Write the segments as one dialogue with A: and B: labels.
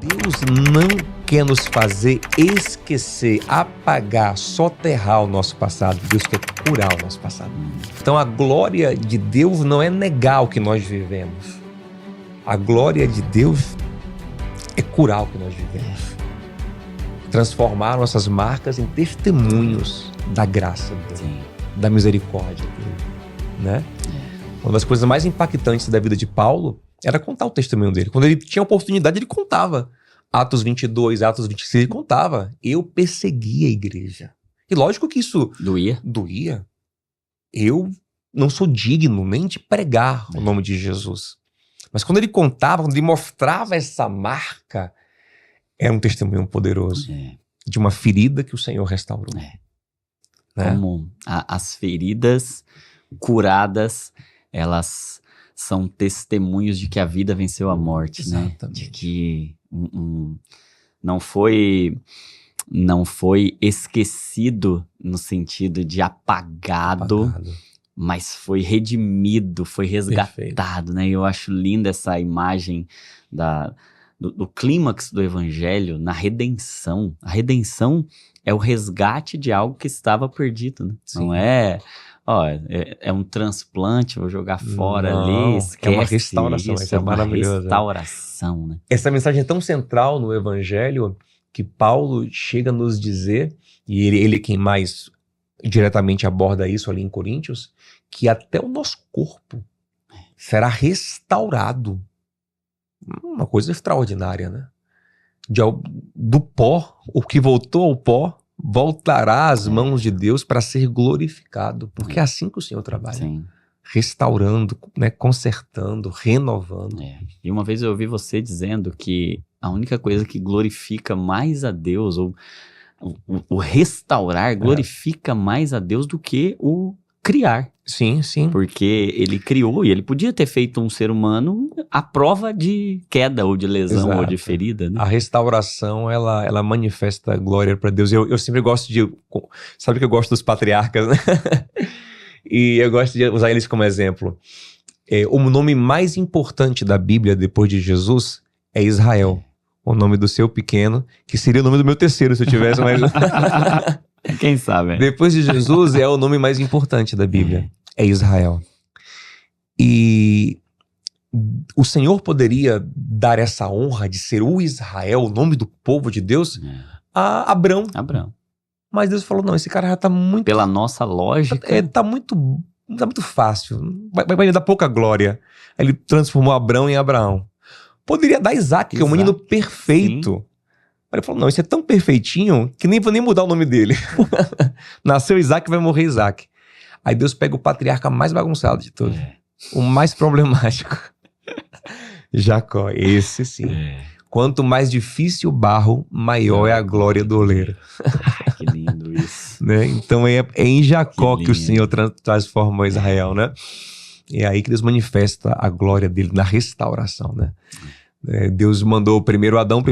A: Deus não quer nos fazer esquecer, apagar, soterrar o nosso passado. Deus quer curar o nosso passado. Então a glória de Deus não é negar o que nós vivemos. A glória de Deus é curar o que nós vivemos. Transformar nossas marcas em testemunhos da graça dele, da misericórdia dele, né? Uma das coisas mais impactantes da vida de Paulo era contar o testemunho dele. Quando ele tinha oportunidade, ele contava. Atos 22, Atos 26, ele contava. Eu persegui a igreja. E lógico que isso doía. Eu não sou digno nem de pregar o nome de Jesus. Mas quando ele contava, quando ele mostrava essa marca, era um testemunho poderoso de uma ferida que o Senhor restaurou. Né?
B: Como as feridas curadas, elas são testemunhos de que a vida venceu a morte. Exatamente. Né? De que não foi esquecido no sentido de apagado. Mas foi redimido, foi resgatado, né? E eu acho linda essa imagem do clímax do evangelho na redenção. A redenção é o resgate de algo que estava perdido, né? Não é... é um transplante, vou jogar fora ali, esquece.
A: É uma restauração, isso é maravilhoso.
B: Restauração, né?
A: Essa mensagem é tão central no Evangelho que Paulo chega a nos dizer, e ele quem mais diretamente aborda isso ali em Coríntios, que até o nosso corpo será restaurado. Uma coisa extraordinária, né? Do pó, o que voltou ao pó, voltará às mãos de Deus para ser glorificado, porque é assim que o Senhor trabalha.
B: Sim.
A: Restaurando, né, consertando, renovando.
B: E uma vez eu ouvi você dizendo que a única coisa que glorifica mais a Deus, ou o restaurar glorifica mais a Deus do que o criar.
A: Sim, sim.
B: Porque ele criou e ele podia ter feito um ser humano à prova de queda ou de lesão. Exato. Ou de ferida, né?
A: A restauração, ela manifesta glória para Deus. Eu sempre gosto de... Sabe que eu gosto dos patriarcas, né? E eu gosto de usar eles como exemplo. O nome mais importante da Bíblia depois de Jesus é Israel. O nome do seu pequeno, que seria o nome do meu terceiro se eu tivesse mais...
B: Quem sabe?
A: Depois de Jesus é o nome mais importante da Bíblia. É Israel. E o Senhor poderia dar essa honra de ser o Israel, o nome do povo de Deus, a Abrão. Mas Deus falou, não, esse cara já tá muito...
B: Pela nossa lógica...
A: Tá muito fácil. Vai lhe dar pouca glória. Aí ele transformou Abrão em Abraão. Poderia dar Isaac, que é um menino perfeito. Sim. Aí ele falou, não, isso é tão perfeitinho que nem vou nem mudar o nome dele. Nasceu Isaac, vai morrer Isaac. Aí Deus pega o patriarca mais bagunçado de todos. O mais problemático. Jacó, esse sim. Quanto mais difícil o barro, maior é a glória do oleiro.
B: Que lindo isso.
A: Né? Então é em Jacó que o Senhor transformou Israel, né? É aí que Deus manifesta a glória dele na restauração, né? Deus mandou o primeiro Adão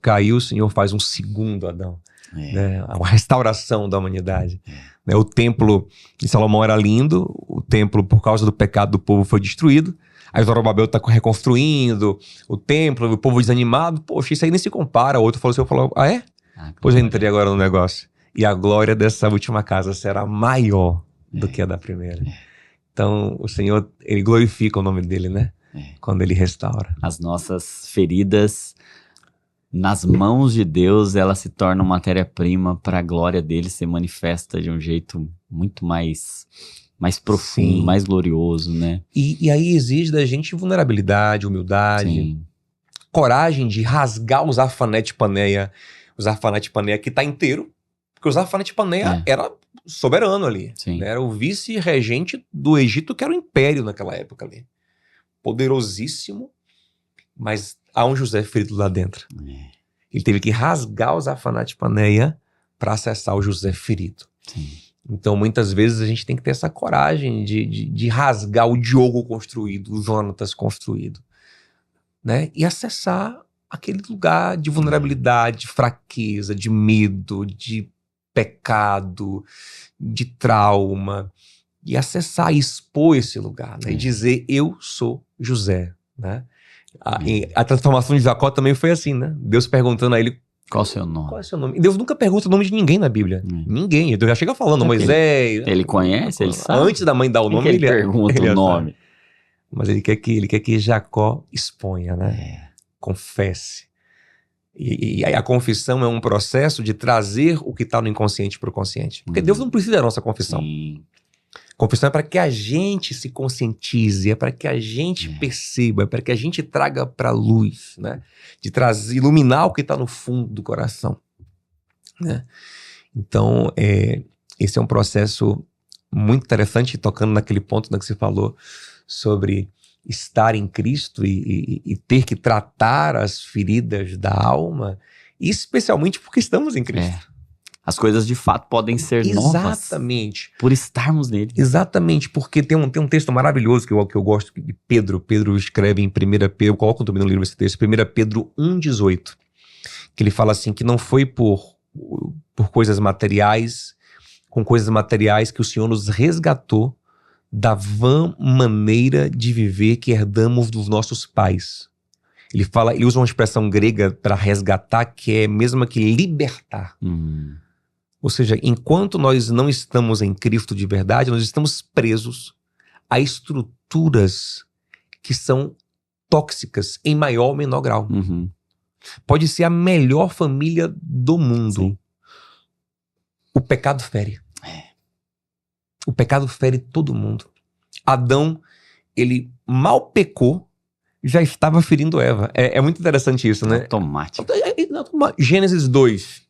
A: caiu, o Senhor faz um segundo Adão. Né? Uma restauração da humanidade. Né? O templo de Salomão era lindo, o templo, por causa do pecado do povo, foi destruído. Aí Zorobabel está reconstruindo o templo, o povo desanimado. Poxa, isso aí nem se compara. O outro falou, pois eu entrei agora no negócio. E a glória dessa última casa será maior do que a da primeira. Então, o Senhor, ele glorifica o nome dele, né? Quando ele restaura.
B: As nossas feridas, nas mãos de Deus, elas se tornam matéria-prima para a glória dele ser manifesta de um jeito muito mais profundo, sim, mais glorioso, né?
A: E aí exige da gente vulnerabilidade, humildade, sim, coragem de rasgar o Zafanete Paneia que tá inteiro, porque o Zafanete Paneia era soberano ali, né? Era o vice-regente do Egito, que era o império naquela época ali. Poderosíssimo, mas há um José ferido lá dentro. Ele teve que rasgar o Zafanate Paneia para acessar o José ferido.
B: Sim.
A: Então, muitas vezes, a gente tem que ter essa coragem de rasgar o Diogo construído, o Jonatas construído, né? E acessar aquele lugar de vulnerabilidade, de fraqueza, de medo, de pecado, de trauma, e acessar e expor esse lugar, né? E dizer, eu sou José, né? A transformação de Jacó também foi assim, né? Deus perguntando a ele:
B: qual é o seu nome?
A: Qual é o seu nome? E Deus nunca pergunta o nome de ninguém na Bíblia. Ninguém. Deus já chega falando, Moisés.
B: Ele conhece, ele sabe.
A: Antes da mãe dar o nome,
B: ele pergunta o nome.
A: Sabe. Mas ele quer que Jacó exponha, né? Confesse. E a confissão é um processo de trazer o que está no inconsciente para o consciente. Porque Deus não precisa da nossa confissão.
B: Sim.
A: Confissão é para que a gente se conscientize, é para que a gente perceba, é para que a gente traga para a luz, né? De trazer, iluminar o que está no fundo do coração, né? Então, esse é um processo muito interessante, tocando naquele ponto que você falou sobre estar em Cristo e ter que tratar as feridas da alma, especialmente porque estamos em Cristo.
B: As coisas de fato podem ser novas.
A: Exatamente.
B: Por estarmos nele.
A: Exatamente, porque tem um texto maravilhoso que eu gosto, de Pedro. Pedro escreve em 1 Pedro, eu coloco também no livro esse texto, 1 Pedro 1,18, que ele fala assim, que não foi por coisas materiais, com coisas materiais que o Senhor nos resgatou da vã maneira de viver que herdamos dos nossos pais. Ele usa uma expressão grega para resgatar, que é mesmo que libertar. Ou seja, enquanto nós não estamos em Cristo de verdade, nós estamos presos a estruturas que são tóxicas em maior ou menor grau. Pode ser a melhor família do mundo.
B: Sim.
A: O pecado fere. O pecado fere todo mundo. Adão, ele mal pecou, já estava ferindo Eva. É muito interessante isso, né?
B: Automático.
A: Gênesis 2.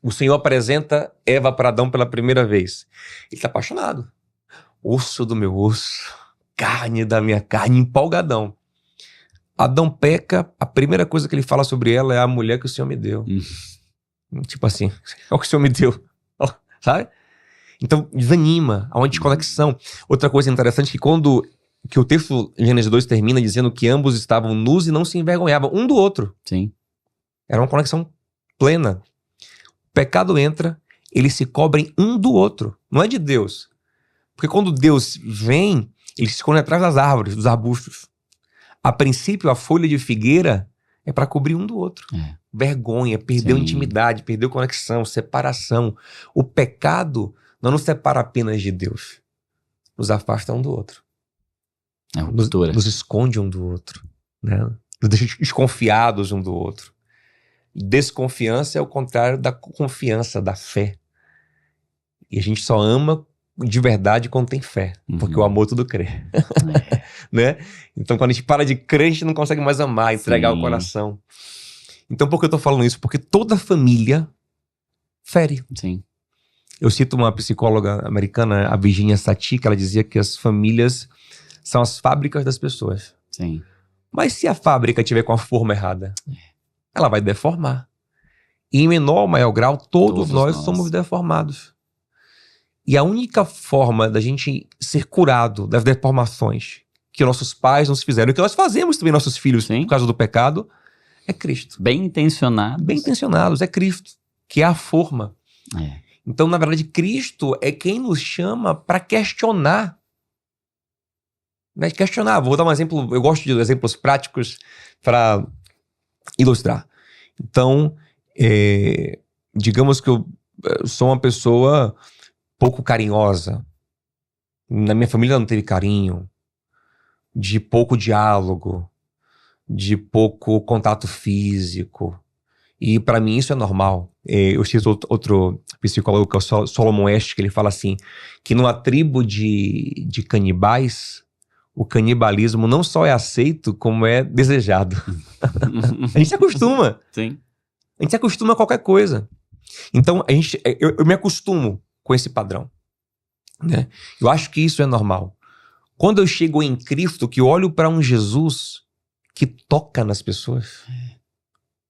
A: O Senhor apresenta Eva para Adão pela primeira vez. Ele está apaixonado. Osso do meu osso, carne da minha carne, empolgadão. Adão peca, a primeira coisa que ele fala sobre ela é a mulher que o Senhor me deu. Tipo assim, é o que o Senhor me deu. Sabe? Então, desanima, há uma desconexão. Outra coisa interessante é que o texto em Gênesis 2 termina dizendo que ambos estavam nus e não se envergonhavam um do outro.
B: Sim.
A: Era uma conexão plena. O pecado entra, eles se cobrem um do outro. Não é de Deus. Porque quando Deus vem, ele se esconde atrás das árvores, dos arbustos. A princípio, a folha de figueira é para cobrir um do outro. Vergonha, perdeu intimidade, perdeu conexão, separação. O pecado não nos separa apenas de Deus. Nos afasta um do outro. Nos esconde um do outro. Né? Nos deixa desconfiados um do outro. Desconfiança é o contrário da confiança, da fé. E a gente só ama de verdade quando tem fé, porque o amor tudo crê. Né? Então quando a gente para de crer, a gente não consegue mais amar, entregar o coração. Então por que eu tô falando isso? Porque toda família fere.
B: Sim.
A: Eu cito uma psicóloga americana, a Virginia Satir, que ela dizia que as famílias são as fábricas das pessoas.
B: Sim.
A: Mas se a fábrica tiver com a forma errada, ela vai deformar. E em menor ou maior grau, todos nós somos deformados. E a única forma da gente ser curado das deformações que nossos pais nos fizeram, e que nós fazemos também nossos filhos por causa do pecado, é Cristo.
B: Bem intencionados.
A: Bem intencionados, é Cristo, que é a forma. Então, na verdade, Cristo é quem nos chama para questionar. Questionar. Vou dar um exemplo, eu gosto de exemplos práticos para ilustrar. Então, digamos que eu sou uma pessoa pouco carinhosa. Na minha família não teve carinho, de pouco diálogo, de pouco contato físico. E para mim isso é normal. Eu cito outro psicólogo, que é o Solomon Asch, que ele fala assim, que numa tribo de canibais, o canibalismo não só é aceito, como é desejado. A gente se acostuma.
B: Sim.
A: A gente se acostuma a qualquer coisa. Então, eu me acostumo com esse padrão. Né? Eu acho que isso é normal. Quando eu chego em Cristo, que eu olho para um Jesus que toca nas pessoas,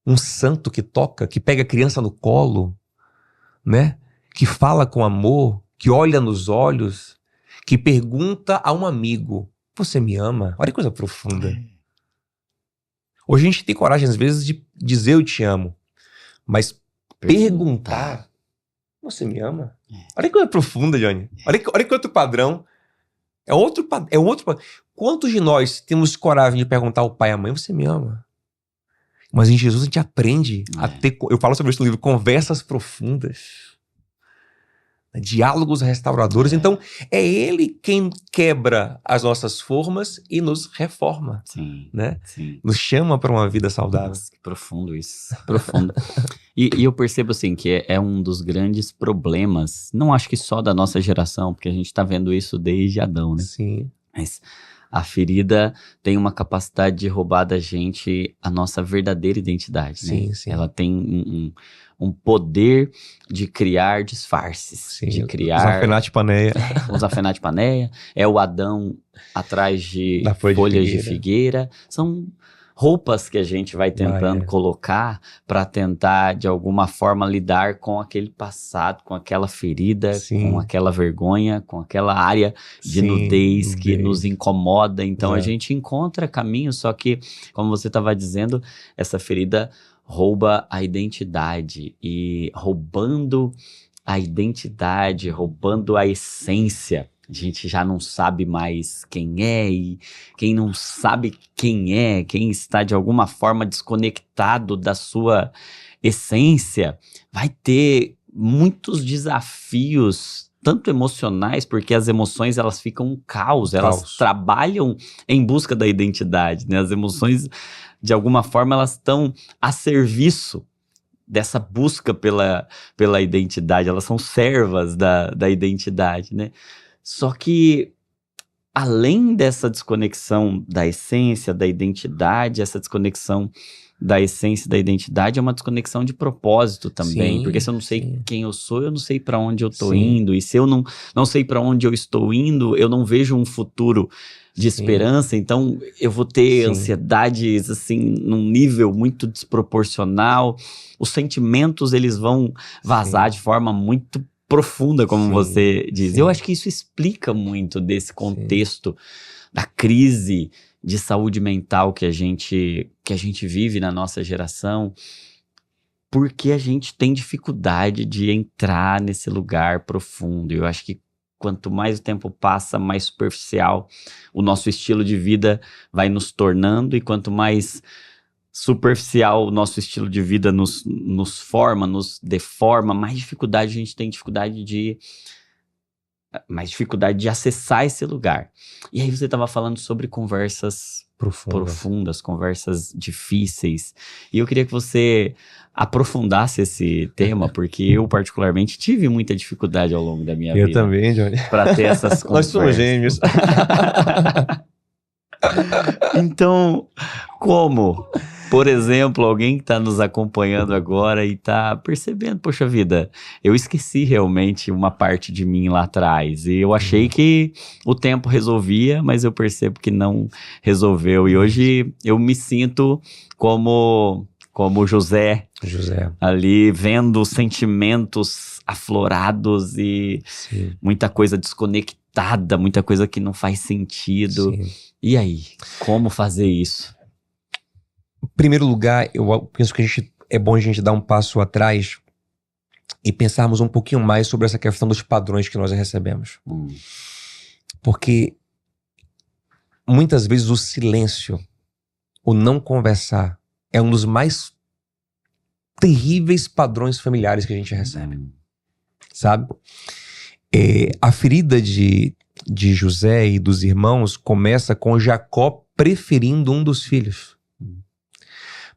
A: um santo que toca, que pega a criança no colo, né? Que fala com amor, que olha nos olhos, que pergunta a um amigo, você me ama? Olha que coisa profunda. Hoje a gente tem coragem, às vezes, de dizer eu te amo. Mas perguntar, você me ama? Olha que coisa profunda, Johnny. Olha que outro padrão. É outro padrão. quantos de nós temos coragem de perguntar ao pai e à mãe, você me ama? Mas em Jesus a gente aprende a ter, eu falo sobre isso no livro, conversas profundas. Diálogos restauradores. Então, é ele quem quebra as nossas formas e nos reforma.
B: Sim,
A: né?
B: sim.
A: Nos chama para uma vida saudável.
B: Nossa, que profundo isso. Profundo. E eu percebo, assim, que é um dos grandes problemas, não acho que só da nossa geração, porque a gente tá vendo isso desde Adão, né?
A: Sim.
B: Mas a ferida tem uma capacidade de roubar da gente a nossa verdadeira identidade,
A: Sim,
B: né?
A: sim.
B: Ela tem um poder de criar disfarces,
A: Sim.
B: de criar...
A: Os
B: Zafenate Paneia, é o Adão atrás de folhas de figueira. São roupas que a gente vai tentando colocar para tentar, de alguma forma, lidar com aquele passado, com aquela ferida, com aquela vergonha, com aquela área de nudez que nos incomoda. Então, a gente encontra caminhos, só que, como você estava dizendo, essa ferida rouba a identidade. E roubando a identidade, roubando a essência, a gente já não sabe mais quem é, e quem não sabe quem é, quem está de alguma forma desconectado da sua essência, vai ter muitos desafios, tanto emocionais, porque as emoções elas ficam um caos, elas trabalham em busca da identidade, né? As emoções, de alguma forma, elas estão a serviço dessa busca pela identidade, elas são servas da identidade, né? Só que, além dessa desconexão da essência, da identidade, essa desconexão da essência, da identidade, é uma desconexão de propósito também. Sim, porque se eu não sei quem eu sou, eu não sei para onde eu tô indo. E se eu não sei para onde eu estou indo, eu não vejo um futuro de esperança. Então, eu vou ter ansiedades, assim, num nível muito desproporcional. Os sentimentos, eles vão vazar de forma muito profunda, como você diz. Eu acho que isso explica muito desse contexto da crise de saúde mental que a gente vive na nossa geração, porque a gente tem dificuldade de entrar nesse lugar profundo. Eu acho que quanto mais o tempo passa, mais superficial o nosso estilo de vida vai nos tornando, e quanto mais superficial o nosso estilo de vida nos forma, nos deforma, mais dificuldade a gente tem, mais dificuldade de acessar esse lugar. E aí você estava falando sobre conversas profundas, conversas difíceis, e eu queria que você aprofundasse esse tema, porque eu particularmente tive muita dificuldade ao longo da minha vida.
A: Eu também, Johnny.
B: Para ter essas conversas.
A: Nós somos gêmeos.
B: Então, como, por exemplo, alguém que está nos acompanhando agora e está percebendo, poxa vida, eu esqueci realmente uma parte de mim lá atrás, e eu achei que o tempo resolvia, mas eu percebo que não resolveu, e hoje eu me sinto como José, ali vendo sentimentos aflorados e muita coisa desconectada, muita coisa que não faz sentido. E aí, como fazer isso?
A: Em primeiro lugar, eu penso que é bom a gente dar um passo atrás e pensarmos um pouquinho mais sobre essa questão dos padrões que nós recebemos. Porque muitas vezes o silêncio, o não conversar, é um dos mais terríveis padrões familiares que a gente recebe. Sabe? A ferida de José e dos irmãos começa com Jacó preferindo um dos filhos.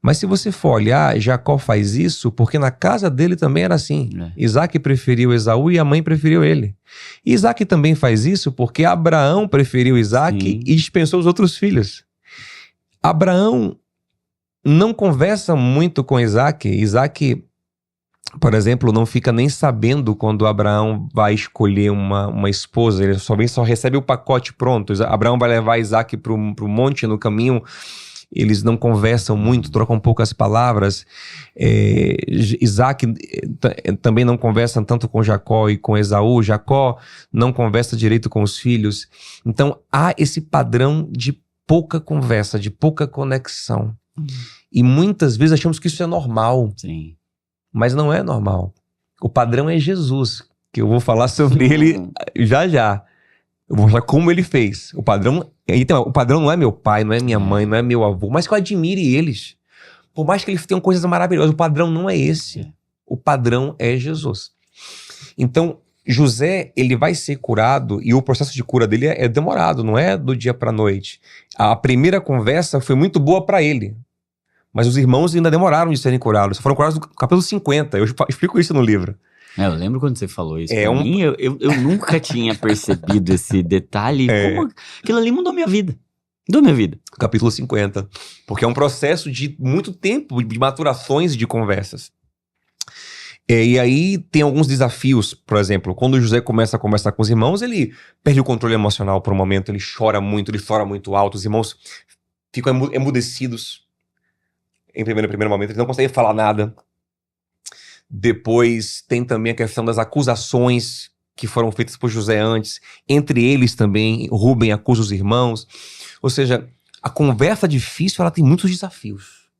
A: Mas se você for olhar, Jacó faz isso porque na casa dele também era assim. Isaac preferiu Esaú e a mãe preferiu ele. E Isaac também faz isso porque Abraão preferiu Isaac e dispensou os outros filhos. Abraão não conversa muito com Isaac. Isaac, por exemplo, não fica nem sabendo quando Abraão vai escolher uma esposa. Ele só recebe o pacote pronto. Abraão vai levar Isaac para o monte no caminho. Eles não conversam muito, trocam poucas palavras. Isaac também não conversa tanto com Jacó e com Esaú. Jacó não conversa direito com os filhos. Então há esse padrão de pouca conversa, de pouca conexão. E muitas vezes achamos que isso é normal.
B: Sim.
A: Mas não é normal. O padrão é Jesus, que eu vou falar sobre ele já já. Eu vou mostrar como ele fez. O padrão não é meu pai, não é minha mãe, não é meu avô, mas que eu admire eles. Por mais que eles tenham coisas maravilhosas, o padrão não é esse. O padrão é Jesus. Então, José, ele vai ser curado e o processo de cura dele é demorado, não é do dia para a noite. A primeira conversa foi muito boa para ele, mas os irmãos ainda demoraram de serem curados. Só foram curados no capítulo 50, eu explico isso no livro.
B: Eu lembro quando você falou isso pra mim, eu nunca tinha percebido esse detalhe. Como aquilo ali mudou minha vida. Mudou minha vida.
A: Capítulo 50. Porque é um processo de muito tempo, de maturações de conversas. E aí tem alguns desafios, por exemplo, quando José começa a conversar com os irmãos, ele perde o controle emocional por um momento, ele chora muito alto, os irmãos ficam emudecidos em primeiro momento, eles não conseguem falar nada. Depois tem também a questão das acusações que foram feitas por José antes, entre eles também, Rúben acusa os irmãos. Ou seja, a conversa difícil, ela tem muitos desafios,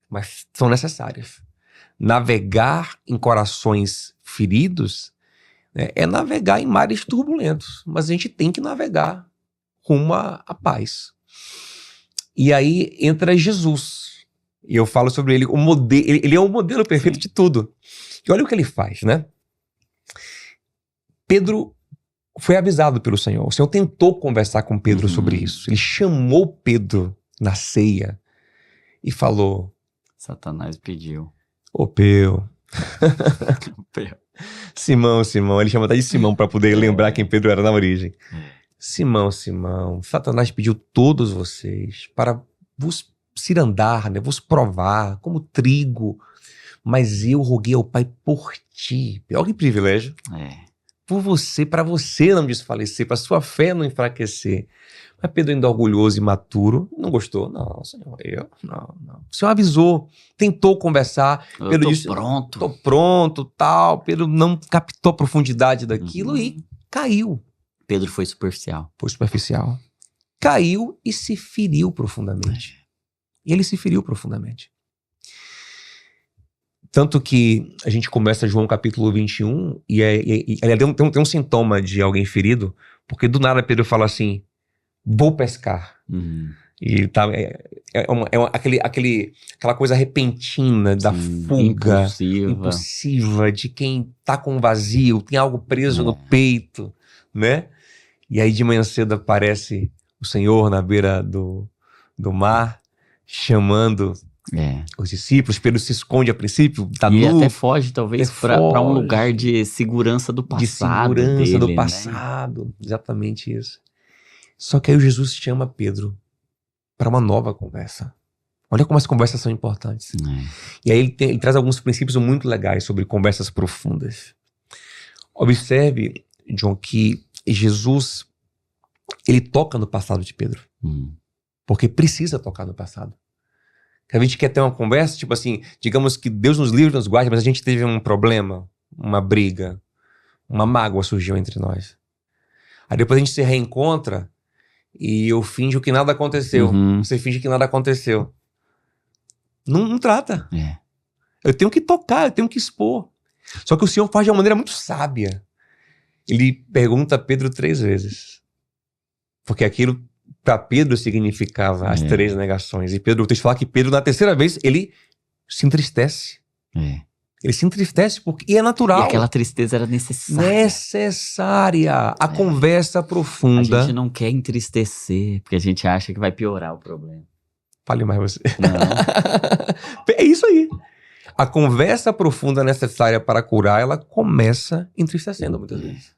A: mas são necessárias. Navegar em corações feridos, né, é navegar em mares turbulentos, mas a gente tem que navegar rumo à paz. E aí entra Jesus, e eu falo sobre ele, ele é o modelo perfeito de tudo. E olha o que ele faz, né? Pedro foi avisado pelo Senhor. O Senhor tentou conversar com Pedro sobre isso. Ele chamou Pedro na ceia e falou...
B: Satanás pediu.
A: Ô, Peu. Simão, ele chama até de Simão para poder lembrar quem Pedro era na origem. Simão, Satanás pediu todos vocês para vos cirandar, né, vos provar como trigo, mas eu roguei ao Pai por ti. Olha que privilégio. Por você, para você não desfalecer, para sua fé não enfraquecer. Mas Pedro, ainda orgulhoso e maturo, não gostou. Não, Senhor, não. O Senhor avisou, tentou conversar. Pedro disse,
B: pronto.
A: Tô pronto, tal. Pedro não captou a profundidade daquilo e caiu.
B: Pedro foi superficial.
A: Caiu e se feriu profundamente. Ele se feriu profundamente. Tanto que a gente começa João capítulo 21 e tem um sintoma de alguém ferido, porque do nada Pedro fala assim, vou pescar. E tá, aquela coisa repentina da fuga, impulsiva, de quem tá com vazio, tem algo preso no peito, né? E aí de manhã cedo aparece o Senhor na beira do mar, chamando os discípulos. Pedro se esconde a princípio, tá nu.
B: E até foge, talvez, para um lugar de segurança do passado.
A: De segurança
B: dele,
A: do passado, né? Exatamente isso. Só que aí Jesus chama Pedro para uma nova conversa. Olha como as conversas são importantes. E aí ele traz alguns princípios muito legais sobre conversas profundas. Observe, John, que Jesus, ele toca no passado de Pedro. Porque precisa tocar no passado. Que a gente quer ter uma conversa, tipo assim, digamos que Deus nos livre, nos guarde, mas a gente teve um problema, uma briga, uma mágoa surgiu entre nós. Aí depois a gente se reencontra e eu finjo que nada aconteceu. Você finge que nada aconteceu. Não trata. Eu tenho que tocar, eu tenho que expor. Só que o Senhor faz de uma maneira muito sábia. Ele pergunta a Pedro 3 vezes. Porque aquilo para Pedro significava as 3 negações. E Pedro, o texto fala que Pedro, na 3ª vez, ele se entristece. Ele se entristece e é natural.
B: E aquela tristeza era necessária.
A: A conversa profunda.
B: A gente não quer entristecer, porque a gente acha que vai piorar o problema.
A: Fale mais você.
B: Não.
A: É isso aí. A conversa profunda necessária para curar, ela começa entristecendo muitas vezes.